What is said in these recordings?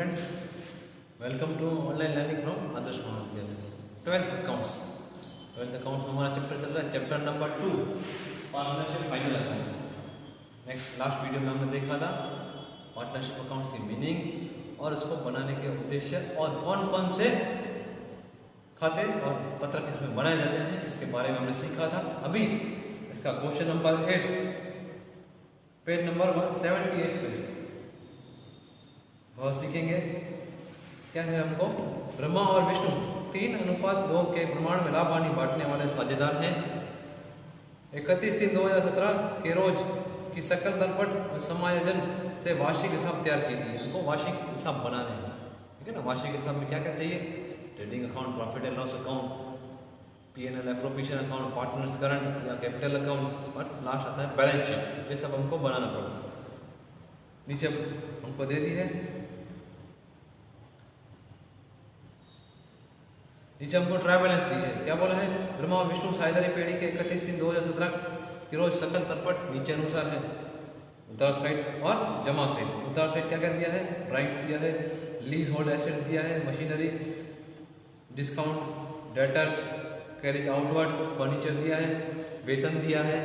friends, welcome to online learning from आदर्श महाविद्यालय 12th accounts में हमारा चैप्टर चल रहा है chapter number 2 partnership final account. Next last video में हमने देखा था पार्टनरशिप अकाउंट्स की मीनिंग और उसको बनाने के उद्देश्य और कौन कौन से खाते और पत्रक इसमें बनाए जाते हैं इसके बारे में हमने सीखा था। अभी इसका क्वेश्चन नंबर 8 पेज नंबर 178 पे बहुत सीखेंगे। क्या है हमको ब्रह्मा और विष्णु 3:2 के प्रमाण में लाभ हानि बांटने वाले साझेदार हैं। 31/3/2017 के रोज की सकल तलपट और समायोजन से वार्षिक हिसाब तैयार की थी। हमको वार्षिक हिसाब बनाने हैं, ठीक है ना। वार्षिक हिसाब में क्या क्या चाहिए? Trading account, profit and loss account, P&L appropriation account, partners current या कैपिटल अकाउंट और लास्ट आता है बैलेंस शीट। ये सब हमको बनाना पड़ेगा। नीचे हमको दे दी है, नीचे हमको ट्राई बैलेंस दी है। क्या बोला है? ब्रह्मा और विष्णु साझेदारी पेढ़ी के 31/3/2017 की रोज सकल तलपट नीचे अनुसार है। उतार साइड और जमा साइड। उतार साइड क्या क्या दिया है? ड्राइंग्स दिया है, लीज होल्ड एसेट्स दिया है, machinery, discount, debtors, carriage outward, furniture दिया है, वेतन दिया है,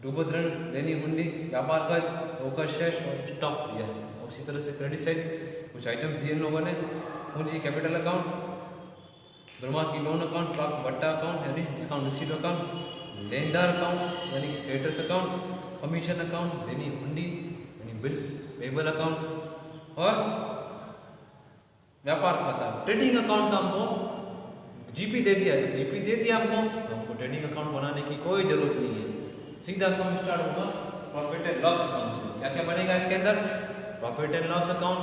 डूबत ऋण, लेनी हुंडी, व्यापार खर्च, रोकड़ शेष और स्टॉक दिया है। और उसी तरह से क्रेडिट साइड कुछ आइटम्स दिए इन लोगों ने। पूंजी कैपिटल अकाउंट, ब्रह्मा की लोन अकाउंट, प्राप्त भट्टा अकाउंट यानी डिस्काउंट रिसीट अकाउंट, लेनदार अकाउंट यानी क्रेडिटर्स अकाउंट, कमीशन अकाउंट, देनी हुंडी यानी बिल्स पेबल अकाउंट और व्यापार खाता। ट्रेडिंग अकाउंट का हमको जीपी दे दिया, तो जीपी दे दिया हमको, तो हमको ट्रेडिंग अकाउंट बनाने की कोई जरूरत नहीं है। सीधा सम स्टार्ट होगा प्रॉफिट एंड लॉस अकाउंट से। क्या क्या बनेगा इसके अंदर? Profit and loss account,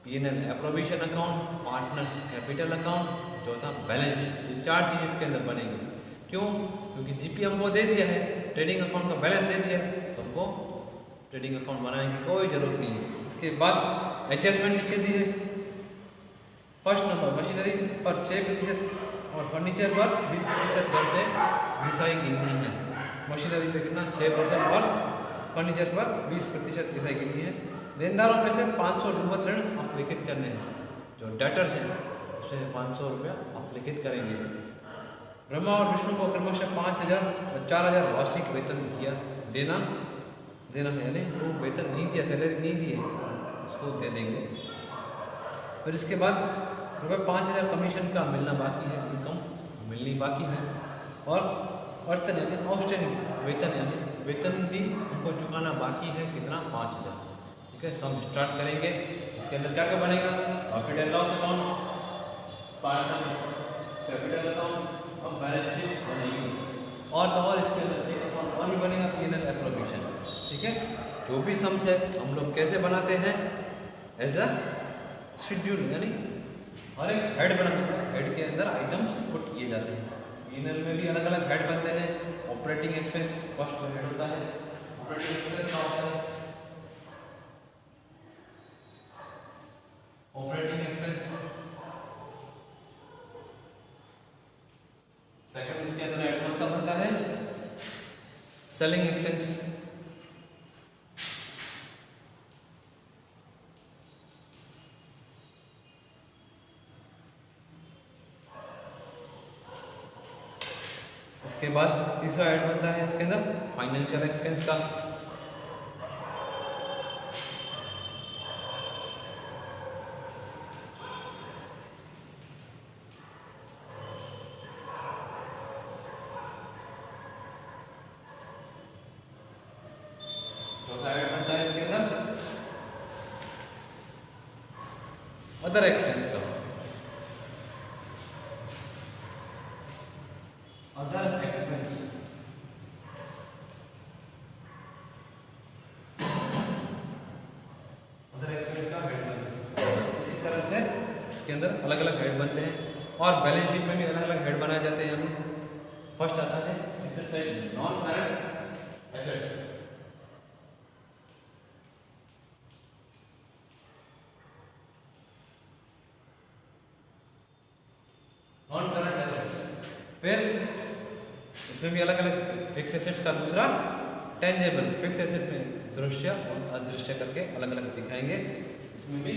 P&L appropriation account, partners capital account, चौथा बैलेंस शीट। ये 4 चीज इसके अंदर बनेगी। क्यों? क्योंकि जीपी हमको दे दिया है, ट्रेडिंग अकाउंट का बैलेंस दे दिया है, तो हमको ट्रेडिंग अकाउंट बनाने की कोई जरूरत नहीं है। इसके बाद एडजस्टमेंट नीचे दी है। फर्स्ट नंबर मशीनरी पर 6% और फर्नीचर पर 20% दर से घिसाई गिननी है। मशीनरी पे कितना? 6% और फर्नीचर पर 20% घिसाई गिननी है। लेनदारों में से 500 डूबत ऋण अपलिखित करने हैं। जो डेटर्स हैं उससे 500 रुपया अपलिखित करेंगे। ब्रह्मा और विष्णु को क्रमशः 5,000 और 4,000 वार्षिक वेतन देना है, यानी वो वेतन नहीं दिया, सैलरी नहीं दी है, उसको दे देंगे। फिर इसके बाद रुपये 5,000 कमीशन का मिलना बाकी है, इनकम मिलनी बाकी है। और वेतन यानी आउटस्टैंडिंग वेतन यानी वेतन भी हमको चुकाना बाकी है। कितना? 5,000। ठीक है, सब स्टार्ट करेंगे। इसके अंदर क्या क्या बनेगा? Profit and loss account, partner capital account और बैलेंस शीट बनेगी। और तो और इसके अंदर एक अकाउंट और भी बनेगा, P&L एप्रोप्रिएशन। ठीक है, जो भी सम्स है हम लोग कैसे बनाते हैं? एज अ शेड्यूल, यानी हर एक हेड बनाते हैं, हेड के अंदर आइटम्स पुट किए जाते हैं। P&L में भी अलग अलग हेड बनते हैं। ऑपरेटिंग एक्सपेंस फर्स्ट हेड होता है। ऑपरेटिंग एक्सपेंस क्या होता है? Operating expense. सेकंड इसके अंदर हेड कौन सा बनता है? Selling expense. इसके बाद तीसरा हेड बनता है इसके अंदर फाइनेंशियल एक्सपेंस का। चौथा हेड बनता है इसके अंदर अदर एक्सपेंस का। अदर एक्सपेंस का हेड बनता है। इसी तरह से इसके अंदर अलग अलग हेड बनते हैं। और बैलेंस शीट में भी अलग अलग हेड बनाए जाते हैं। फर्स्ट आता है asset side, non current assets. Non current assets. फिर इसमें भी अलग अलग फिक्स एसेट्स का दूसरा टेंजेबल। फिक्स एसेट में दृश्य और अदृश्य करके अलग अलग दिखाएंगे। इसमें भी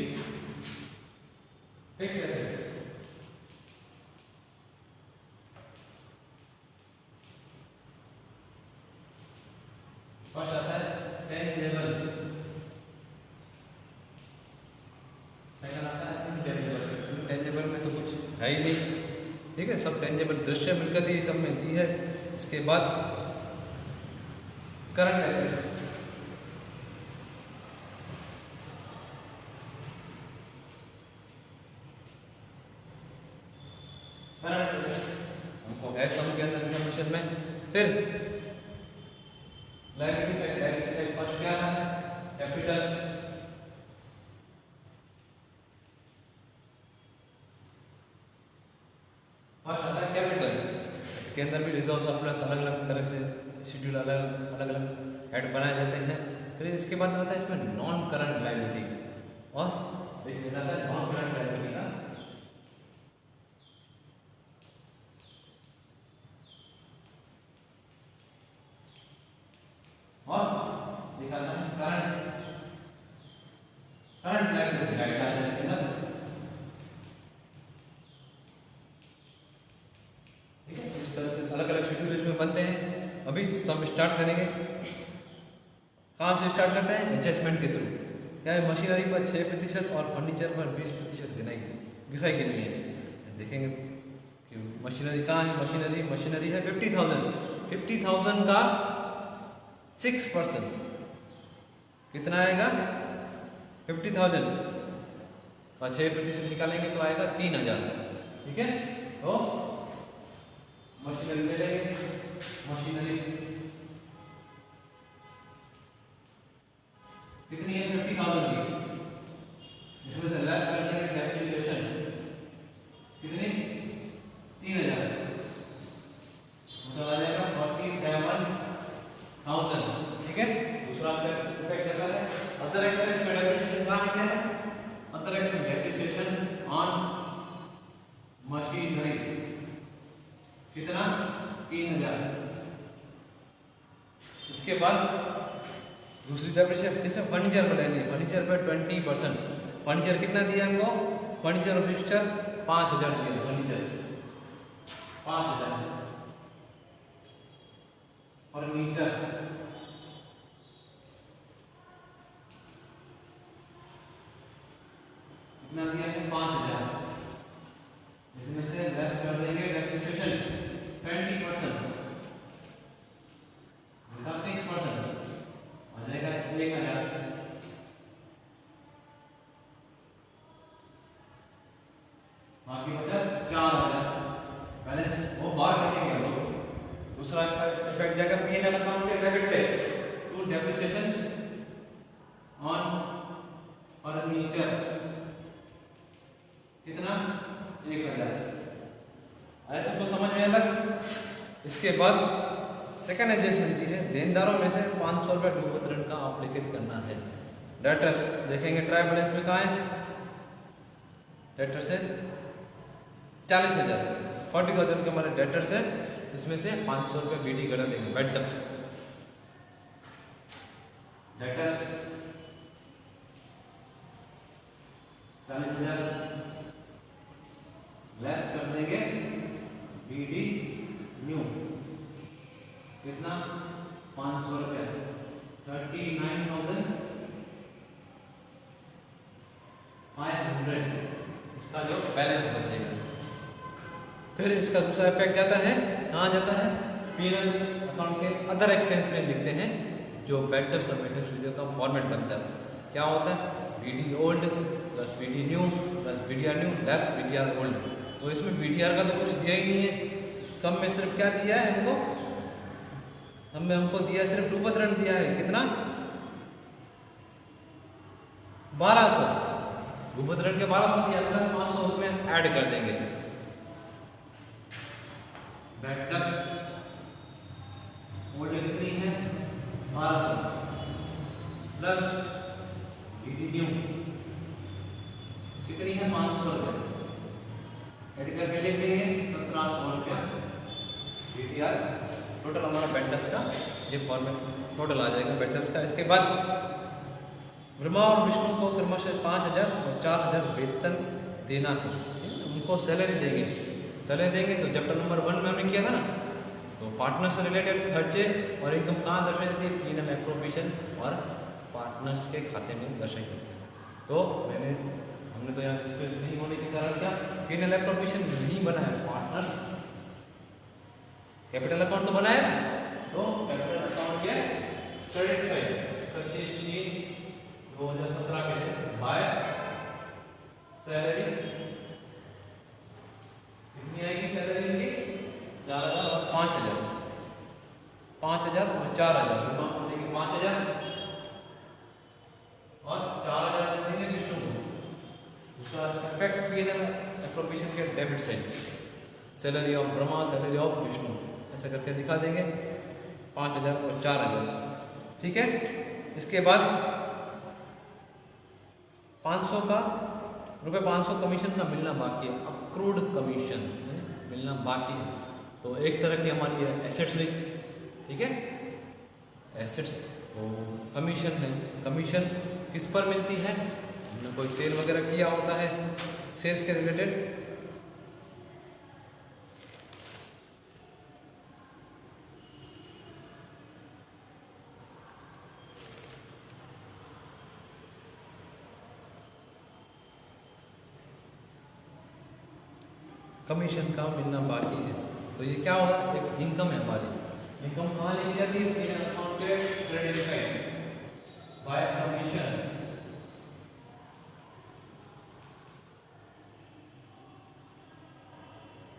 फिक्स एसेट्स। फर्स्ट आता है टेंजेबल, सेकंड आता है इंटेंजिबल। इंटेंजिबल में तो कुछ है ही नहीं, ठीक है, सब टेंजेबल दृश्य मिलकर ही सब में दी है। इसके बाद करंट एसेट्स, करंट एसेट्स हमको है सम के अंदर इंफॉर्मेशन में। फिर liability side, liability side first क्या है, कैपिटल, फर्स्ट आता है कैपिटल। इसके अंदर भी रिजर्व सरप्लस अलग अलग तरह से शेड्यूल अलग अलग हेड बनाए जाते हैं। फिर इसके बाद आता है इसमें नॉन करंट लायबिलिटी, और देखिए आता है नॉन करंट लायबिलिटी का और दिखाता है करंट, करंट लायबिलिटी राइट है इसके अंदर, ठीक है। इस तरह से अलग अलग शेड्यूल इसमें बनते हैं। अभी सब स्टार्ट करेंगे, कहाँ से स्टार्ट करते हैं, एडजस्टमेंट के थ्रू। क्या है, मशीनरी पर 6% और फर्नीचर पर 20% घिसाई गिननी है। देखेंगे कि मशीनरी कहाँ है, मशीनरी है 50,000 का 6% कितना आएगा, 50,000 और 6% निकालेंगे तो आएगा 3,000, ठीक है। तो मशीनरी ले लेंगे, मशीनरी कितनी है, 50,000 की, इसमें से लेस कर देंगे डेप्रिसिएशन, कितनी, 3,000, तो आ जाएगा 47,000, ठीक है। दूसरा इफेक्ट देता है अदर एक्सपेंस में डेप्रिसिएशन कहाँ लिखते हैं, other expense depreciation on machinery कितना, 3,000। इसके बाद दूसरी डेप्रिसिएशन इसमें फर्नीचर पर लेनी है, फर्नीचर पर 20%। फर्नीचर कितना दिया हमको, फर्नीचर और फिक्सचर 5,000 दिया, फर्नीचर 5,000, फर्नीचर कितना दिया है, 5,000। इसमें से लेस कर देंगे डेप्रिसिएशन 20%, 6% आ जाएगा 1,000। बाकी बचा 4,000, बैलेंस वो बाहर रखेंगे हम लोग। दूसरा इफेक्ट जाएगा P&L अकाउंट के डेबिट से टू डेप्रिसिएशन ऑन फर्नीचर, कितना, 1,000। ऐसे सबको समझ में आया तक। इसके बाद सेकंड एडजस्टमेंट की है, देनदारों में से 500 रुपये डूबत ऋण का अपलिखित करना है। डेटर्स देखेंगे, ट्रायल बैलेंस में कहाँ है, डेटर्स है 40,000, 40,000 के हमारे डेटर्स है, इसमें से 500 रुपये बीडी करा देंगे, बेडर्स डेटर्स 40,000 लेस कर देंगे बीडी न्यू, कितना, 500 रुपये, 39,500, इसका जो बैलेंस बचेगा। फिर इसका दूसरा इफेक्ट जाता है, कहाँ जाता है, P&L अकाउंट के अदर एक्सपेंस में लिखते हैं, जो बेडर्स और बेडर्स रिजर्व का फॉर्मेट बनता है। क्या होता है, BD old plus BD new plus BDR new less BDR old. तो इसमें बीडीआर का तो कुछ दिया ही नहीं है, सब में सिर्फ क्या दिया है हमको, हमको दिया सिर्फ डूबत ऋण दिया है, कितना, 1200, डूबत ऋण के 1200 दिया, प्लस 500 उसमें ऐड कर देंगे। बेडर्स ओल्ड कितनी है, 1200 प्लस बीडी न्यू कितनी है, 500 रुपये, ऐड करके लिख देंगे 1700 रुपया बीडीआर। टोटल हमारा बेडर्स का ये फॉर्मेट टोटल आ जाएगा बेडर्स का। इसके बाद ब्रह्मा और विष्णु को क्रमशः 5,000 और 4,000 वेतन देना है, उनको सैलरी देंगे। सैलरी देंगे तो चैप्टर नंबर 1 में हमने किया था ना, तो पार्टनर्स से रिलेटेड खर्चे और इनकम कहाँ दर्शाई जाती है, P&L एप्रोप्रिएशन और पार्टनर्स के खाते में दर्शाई जाती है। तो हमने तो यहाँ स्पेस नहीं होने के कारण क्या P&L एप्रोप्रिएशन नहीं बनाया, पार्टनर्स कैपिटल अकाउंट तो बनाया ना, तो कैपिटल अकाउंट के क्रेडिट साइड 31/3/2017 के लिए बाय सैलरी कितनी आएगी, सैलरी इनकी 4,000 और 5,000, 5,000 और 4,000 ब्रह्मा को देंगे 5,000 और 4,000 दे देंगे विष्णु को। दूसरा इफेक्ट P&L एप्रोप्रिएशन के debit side, salary of Brahma, salary of Vishnu, ऐसा करके दिखा देंगे 5,000 और 4,000। ठीक है, इसके बाद 500 का रुपये 500 कमीशन का मिलना बाकी है, अक्रूड कमीशन मिलना बाकी है। तो एक तरह की हमारी एसेट्स हुई, ठीक है, एसेट्स तो कमीशन है। कमीशन किस पर मिलती है, हमने कोई सेल वगैरह किया होता है, सेल्स के रिलेटेड कमीशन का मिलना बाकी है। तो ये क्या होगा, एक इनकम है हमारी। इनकम कहाँ लिखी जाती है, P&L अकाउंट के क्रेडिट साइड बाय कमीशन।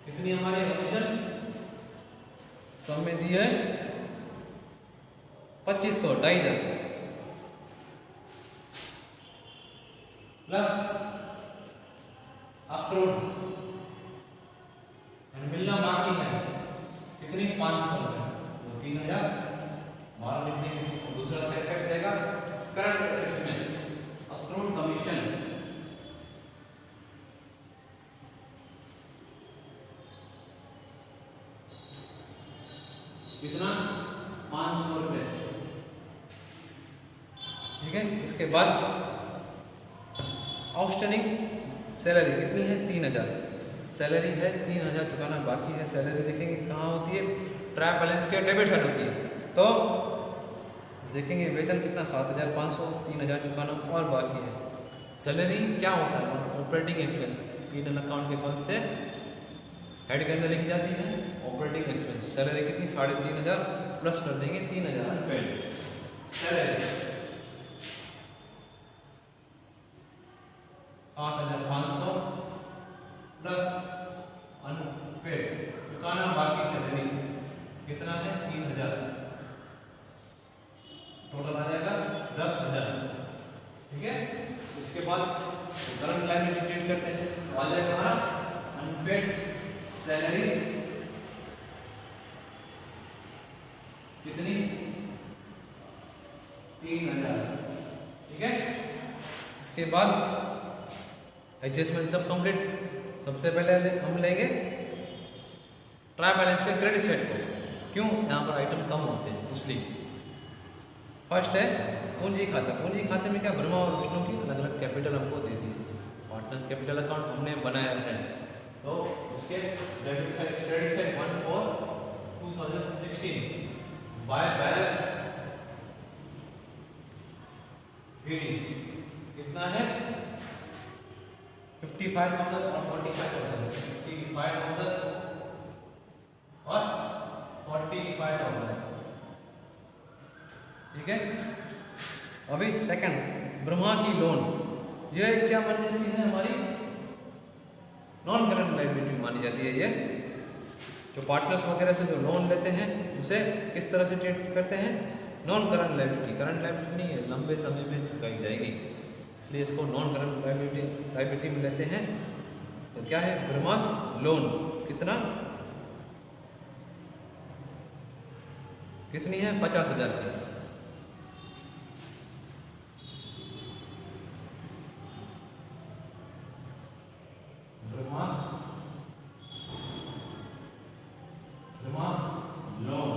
कितनी हमारी कमीशन सब में दी है 2,500, 2,500 प्लस अक्रूड मिलना बाकी है कितनी 500 रुपए, तो 3,000 बाहर लिखने के दूसरा इफेक्ट देगा करंट एसेट्स में अक्रूड कमीशन कितना 500 रुपए। ठीक है, इसके बाद आउटस्टैंडिंग सैलरी कितनी है 3,000, सैलरी है 3,000 चुकाना बाकी है। सैलरी देखेंगे कहाँ होती है, ट्रायल बैलेंस के डेबिट साइड होती है। तो देखेंगे वेतन कितना 7,500, 3,000 चुकाना और बाकी है। सैलरी क्या होता है, ऑपरेटिंग एक्सपेंस, P&L अकाउंट के कौन से हेड के अंदर लिखी जाती है ऑपरेटिंग एक्सपेंस। सैलरी कितनी 3,500 प्लस कर देंगे 3,000 पेड सैलरी 7,500 प्लस अनपेड चुकाना बाकी सैलरी कितना है 3,000, टोटल आ जाएगा 10,000। ठीक है, इसके बाद करंट लायबिलिटी ट्रीट करते हैं, आ जाएगा हमारा अनपेड सैलरी कितनी 3,000। ठीक है, इसके बाद एडजस्टमेंट सब कंप्लीट। सबसे पहले हम लेंगे ट्रायल बैलेंस के क्रेडिट साइड को, क्यों यहाँ पर आइटम कम होते हैं इसलिए। फर्स्ट है पूंजी खाता। पूंजी खाते में क्या ब्रह्मा और विष्णु की अलग अलग कैपिटल हमको दे दी, पार्टनर्स कैपिटल अकाउंट हमने बनाया है। तो उसके debit side credit side 1/4/2016 by balance कितना है 55,000 और 45,000, 55,000 और 45,000। ठीक है, अभी सेकंड ब्रह्मा की लोन, यह क्या मानी जाती है हमारी नॉन करंट लायबिलिटी मानी जाती है। ये जो पार्टनर्स वगैरह से जो लोन लेते हैं उसे किस तरह से ट्रीट करते हैं, non current liability. Current liability नहीं है, लंबे समय में चुकाई जाएगी, इसलिए इसको नॉन करंट लायबिलिटी में लेते हैं। तो क्या है ब्रह्मास लोन कितनी है 50,000 की। ब्रह्मास लोन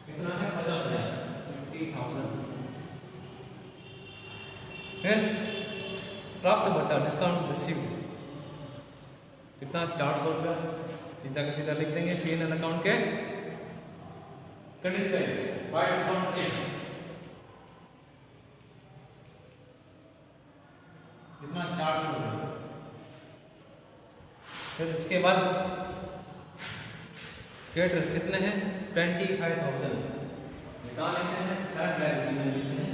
कितना है 50,000, 50,000। फिर प्राप्त बटा डिस्काउंट रिसीव्ड कितना 400 रुपया, सीधा का सीधा लिख देंगे P&L अकाउंट के credit side by discount sheet कितना 400 रुपया। फिर इसके बाद क्रेडिटर्स कितने हैं 25,000 निकाल लेते हैं, करंट लायबिलिटी में लेते हैं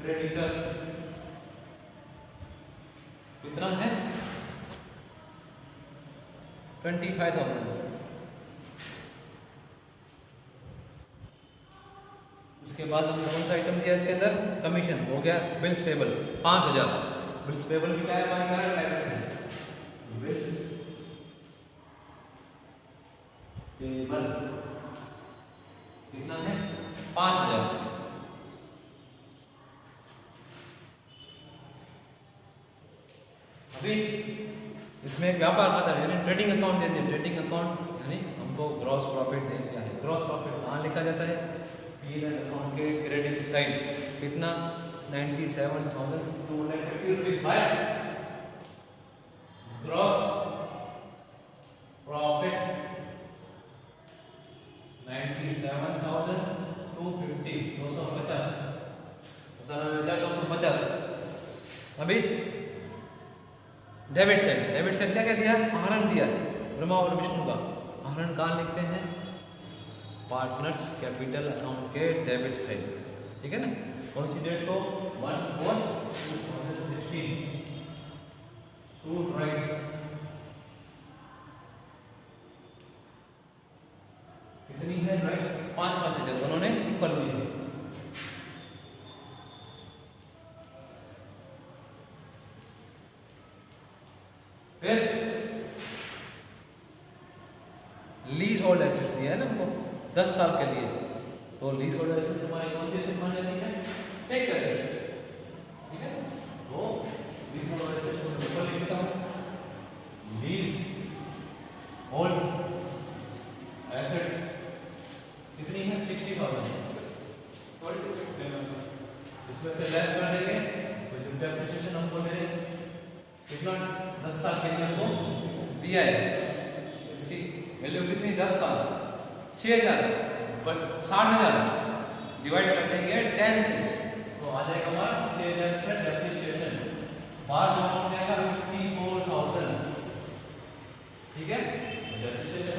क्रेडिटर्स कितना है 25,000। इसके बाद हमने कौन सा आइटम दिया इसके अंदर कमीशन हो गया, बिल्स पेबल 5,000। बिल्स पेबल क्या है हमारी करंट लायबिलिटी, बिल्स पेबल कितना है 5,000। अभी इसमें व्यापार खाता है यानी ट्रेडिंग अकाउंट देते हैं, ट्रेडिंग अकाउंट यानी हमको ग्रॉस प्रॉफिट दे दिया है। ग्रॉस प्रॉफिट कहाँ लिखा जाता है P&L अकाउंट के क्रेडिट साइड कितना 97,250 रुपीज बाय ग्रॉस प्रॉफिट 97,250 250। अभी डेबिट साइड, डेबिट साइड क्या क्या दिया आहरण दिया ब्रह्मा और विष्णु का आहरण कहाँ लिखते हैं पार्टनर्स कैपिटल अकाउंट के डेबिट साइड, ठीक है ना। कौन सी डेट को 1/1/2016 टू राइट्स कितनी है राइट 5,000 दोनों ने इक्वल ली है। फिर लीज होल्ड एसेट्स दिया है ना हमको 10 साल के लिए, तो लीज होल्ड एसेट्स हमारी कौन सी एसेट मान जाती है टैक्स एसेट्स, ठीक है। तो लीज होल्ड एसेट्स को ऊपर लिख देता हूं लीज होल्ड एसेट्स कितनी है 60,000। इसमें से लेस कर देंगे, इसमें जो डेप्रिसिएशन हमको दे कितना 10 साल के लिए हमको दिया है, इसकी वैल्यू कितनी 10 साल 6,000 बट 60,000 डिवाइड कर देंगे 10 से तो आ जाएगा हमारा 6,000 का डेप्रिसिएशन बाहर जो अमाउंट आएगा 54,000, ठीक है। डेप्रिसिएशन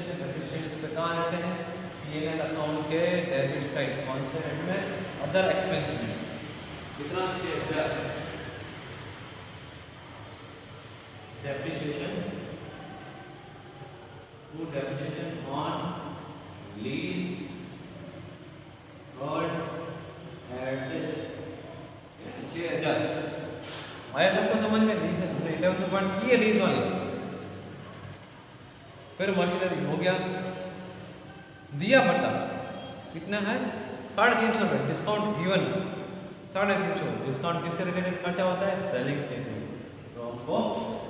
पे कहाँ आते हैं P&L अकाउंट के डेबिट साइड कौन से हेड में अदर एक्सपेंस में कितना 6,000 depreciation to depreciation on lease hold assets 6,000 आया सबको समझ में लीज है हमने 11th पॉइंट की है लीज वाली। फिर मशीनरी हो गया दिया भट्टा कितना है 350 रुपये डिस्काउंट गिवन 350 डिस्काउंट किससे रिलेटेड खर्चा होता है सेलिंग के थ्रू, तो हमको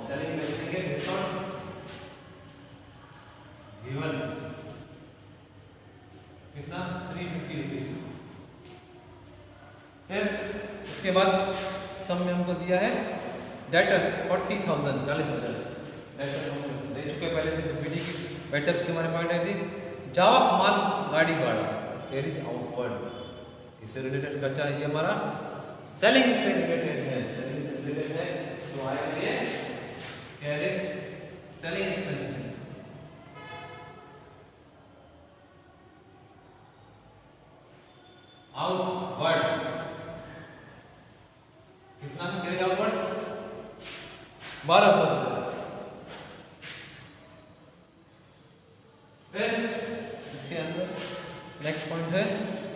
सेलिंग में देंगे डिस्काउंट गिवन कितना 350 रुपीज। फिर इसके बाद सम में हमको दिया है डेटर्स 40,000 40,000 डेटर्स हमको दे चुके पहले से पीडी की डेटर्स की हमारे पॉइंट आई थी। जावक माल गाड़ी भाड़ा कैरीज आउटवर्ड इससे रिलेटेड खर्चा ये हमारा सेलिंग से रिलेटेड है, सेलिंग से रिलेटेड है तो आएगा ये कैरीज सेलिंग एक्सपेंस आउटवर्ड कितना है कैरीज आउटवर्ड 1,200 रुपये। फिर इसके अंदर नेक्स्ट पॉइंट है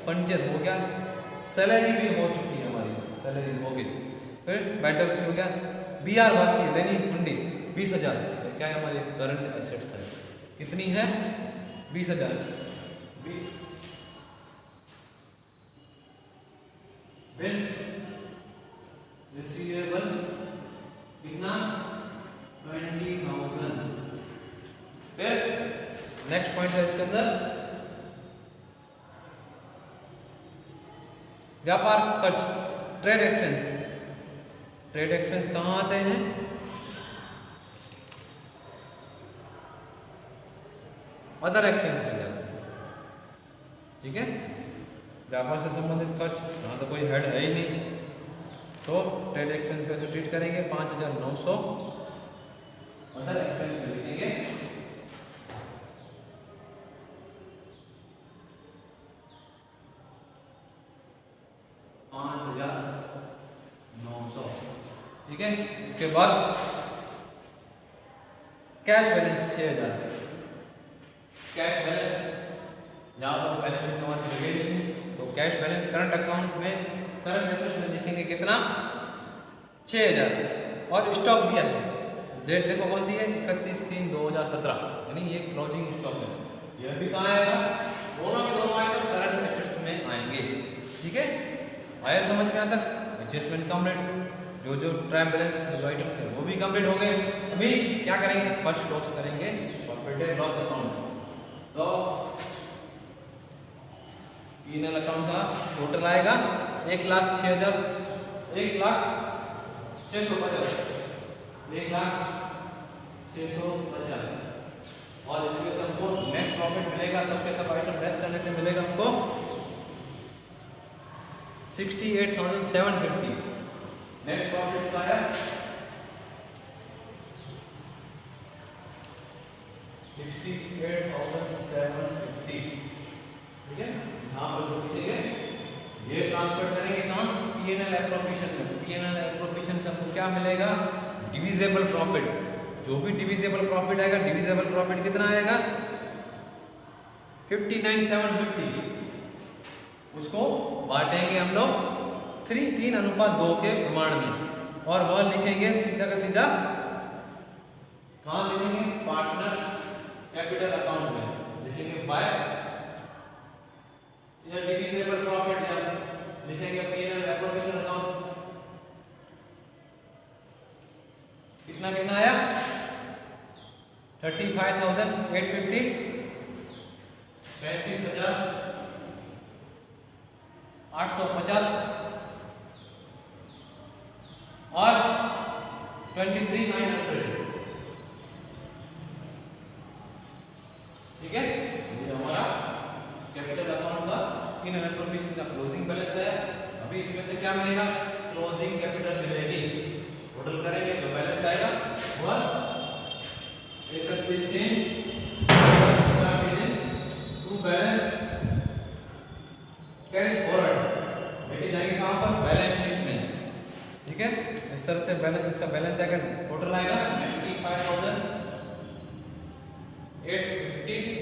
फर्नीचर हो गया, सैलरी भी हो चुकी है हमारी सैलरी हो गई। फिर बैटर भी हो गया, BR बाकी लेनी हुंडी 20,000 क्या है हमारे करंट एसेट्स है कितनी है 20,000। बिल्स रिसीवेबल कितना 20,000। फिर नेक्स्ट पॉइंट है इसके अंदर व्यापार खर्च, ट्रेड एक्सपेंस। ट्रेड एक्सपेंस कहाँ आते हैं? अदर एक्सपेंस में जाते हैं। ठीक है, व्यापार से संबंधित खर्च, यहाँ तो कोई हेड है ही नहीं, तो ट्रेड एक्सपेंस कैसे ट्रीट करेंगे? 5,900 अदर एक्सपेंस में लिखेंगे। ठीक है, उसके बाद कैश बैलेंस 6,000। कैश बैलेंस यहाँ पर बैलेंस शीट में हमारी जगह नहीं है, तो कैश बैलेंस करंट अकाउंट में, करंट एसेट्स में लिखेंगे कितना? 6,000। और स्टॉक दिया है, डेट देखो कौन सी है? 31/3/2017, यानी ये क्लोजिंग स्टॉक है। यह भी कहाँ आएगा? दोनों के दोनों आइटम करंट एसेट्स में आएंगे। ठीक है, आया समझ में? आता एडजस्टमेंट कंप्लीट, जो जो ट्रायल बैलेंस जो आइटम थे वो भी कंप्लीट हो गए। अभी क्या करेंगे? फर्स्ट क्लोज करेंगे प्रॉफिट एंड लॉस अकाउंट। तो P&L अकाउंट का टोटल आएगा 1,06,000, 1,06,50, 1,06,50। और इसमें से हमको नेट प्रॉफिट मिलेगा, सबके सब आइटम लेस करने से मिलेगा हमको 68,750। नेट प्रॉफिट आया 68,750। ठीक है, यहाँ पर जो लिखेंगे ये ट्रांसफर करेंगे कहाँ? P&L एप्रोप्रिएशन में। P&L एप्रोप्रिएशन से हमको क्या मिलेगा? Divisible profit. जो भी डिविजिबल प्रॉफिट आएगा, डिविजिबल प्रॉफिट कितना आएगा? 59,750। उसको बांटेंगे हम लोग 3:2 के प्रमाण में, और वह लिखेंगे सीधा का सीधा कहाँ लिखेंगे? पार्टनर्स कैपिटल अकाउंट में लिखेंगे बाय या डिविजिबल प्रॉफिट, या लिखेंगे P&L एप्रोप्रिएशन अकाउंट। कितना कितना आया? 35,850, 35,850 और 23,900। ठीक है, ये हमारा कैपिटल अकाउंट का P&L एप्रोप्रिएशन का क्लोजिंग बैलेंस है। अभी इसमें से क्या मिलेगा? क्लोजिंग कैपिटल मिलेगी। टोटल करेंगे तो बैलेंस आएगा 31,3 टू बैलेंस कैरी फॉरवर्ड लेके जाएंगे कहां पर? बैलेंस शीट में। ठीक है, इस तरह से बैलेंस, इसका बैलेंस आएगा, टोटल आएगा 95,850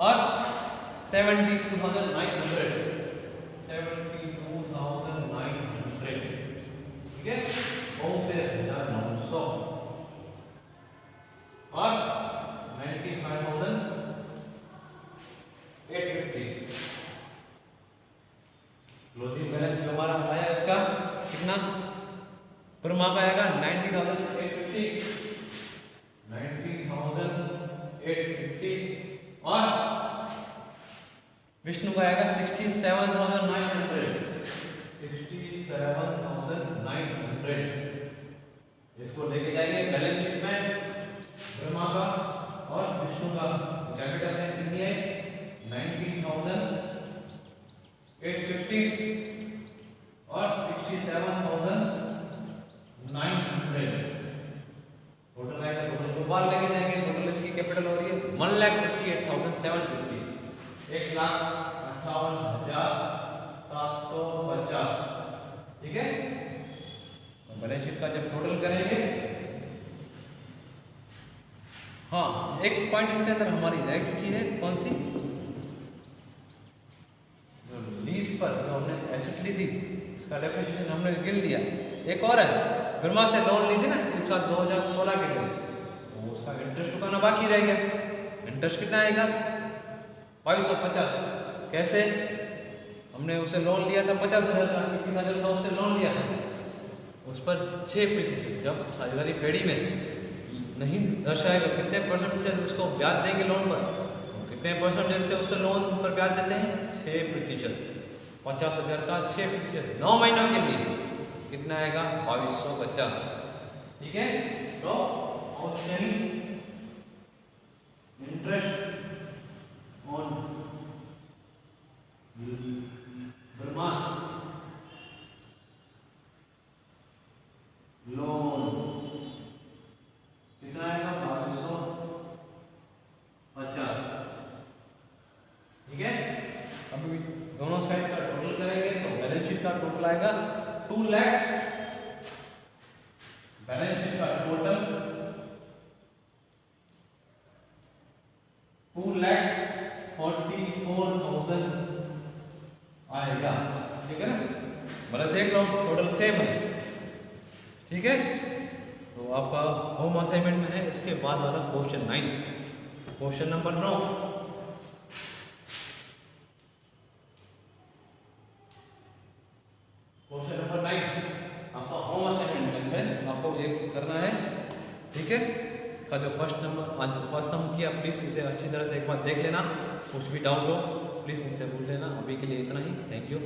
और 72,900। ठीक है, 72,900 और 95,850। क्लोजिंग बैलेंस जो हमारा आया इसका कितना? ब्रह्मा का आएगा 90,850, 90,850 और विष्णु का आएगा 67,900, 67,900। इसको लेके जाएंगे बैलेंस शीट में। ब्रह्मा का और विष्णु का कैपिटल है कितनी है? 90,850 और 67,900। टोटल आएगा, टोटल दो बार लेके जाएंगे। टोटल इनकी कैपिटल हो रही है 1,58,750, 1,58,750। ठीक है, बैलेंस शीट का जब टोटल करेंगे, हाँ एक पॉइंट इसके अंदर हमारी रह चुकी है, कौन सी? लीज पर जो हमने एसेट ली थी, इसका डेप्रिसिएशन हमने गिन लिया। एक और है, ब्रह्मा से लोन ली थी ना एक साल 2016 के लिए, तो उसका इंटरेस्ट चुकाना बाकी रह गया। इंटरेस्ट कितना आएगा? 2250। कैसे? हमने उसे लोन लिया था 50,000 का, 50,000 का उससे लोन लिया था, उस पर 6%। जब साझेदारी पेड़ी में नहीं दर्शाएगा कितने परसेंट से उसको ब्याज देंगे लोन पर, कितने परसेंटेज से उससे लोन पर ब्याज देते हैं? 6%। 50,000 का 6% 9 महीनों के लिए कितना आएगा 2250। ठीक है, तो outstanding interest on Brahma's loan कितना आएगा 2250। ठीक है, अभी दोनों साइड का टोटल करेंगे तो बैलेंस शीट का टोटल आएगा 2 लाख। बैलेंस शीट का टोटल 2,44,000 आएगा। ठीक है ना, मतलब देख लो टोटल सेम है। ठीक है, तो आपका होम असाइनमेंट में है इसके बाद वाला question 9, question number 9। Question number 9 आपका होम असाइनमेंट है, आपको ये करना है। ठीक है, इसका जो फर्स्ट सम किया प्लीज उसे अच्छी तरह से एक बार देख लेना। कुछ भी डाउट हो प्लीज मुझसे पूछ लेना। अभी के लिए इतना ही, थैंक यू।